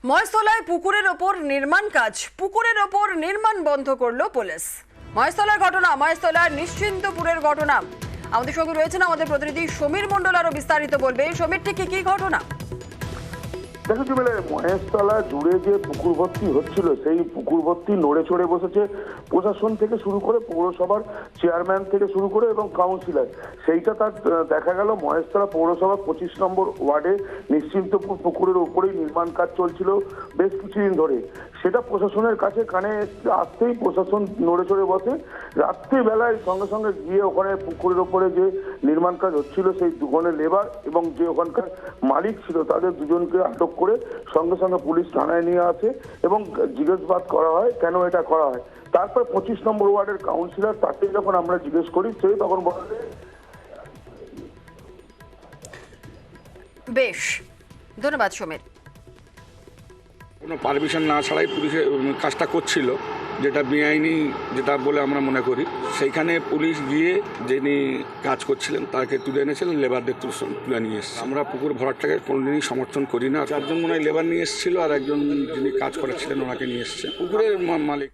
মহেশতলায় পুকুরের ওপর নির্মাণ বন্ধ করলো পুলিশ। মহেশতলার ঘটনা, মহেশতলার নিশ্চিন্তপুরের ঘটনা। আমাদের সঙ্গে রয়েছেন আমাদের প্রতিনিধি সমীর মণ্ডল, আরো বিস্তারিত বলবে। সমীর, ঠিক কি ঘটনা? দেখো জুবেলে, মহেশতলা জুড়ে যে পুকুর ভর্তি হচ্ছিল সেই পুকুর ভর্তি নড়ে চড়ে বসেছে প্রশাসন থেকে শুরু করে পৌরসভার চেয়ারম্যান থেকে শুরু করে এবং কাউন্সিলর। সেইটা তার দেখা গেল মহেশতলা পৌরসভা 25 নম্বর ওয়ার্ডে নিশ্চিন্তপুর পুকুরের উপরেই নির্মাণ কাজ চলছিল বেশ কিছুদিন ধরে। সেটা প্রশাসনের কাছে কানে আসতেই প্রশাসন নড়ে চড়ে বসে। রাত্রিবেলায় সঙ্গে সঙ্গে গিয়ে ওখানে পুকুরের ওপরে যে নির্মাণ কাজ হচ্ছিল সেই দুজনের লেবার এবং যে ওখানকার মালিক ছিল তাদের দুজনকে আটক করে সঙ্গে সঙ্গে পুলিশ থানায় নিয়ে আসে এবং জিজ্ঞাসাবাদ করা হয় কেন এটা করা হয়। তারপর 25 নম্বর ওয়ার্ডের কাউন্সিলর, তাকে যখন আমরা জিজ্ঞেস করি সে তখন বলে। বেশ, ধন্যবাদ সমীর। কোনো পারমিশন না ছাড়াই পুলিশে কাজটা করছিল, যেটা বেআইনি যেটা বলে আমরা মনে করি। সেইখানে পুলিশ গিয়ে যিনি কাজ করছিলেন তাকে তুলে এনেছিলেন, লেবারদের তুলে নিয়ে এসেছে। আমরা পুকুর ভরাটটাকে কোনোদিনই সমর্থন করি না। চারজন মনে হয় লেবার নিয়ে এসেছিল আর একজন যিনি কাজ করাচ্ছিলেন ওনাকে নিয়ে এসছে পুকুরের মালিক।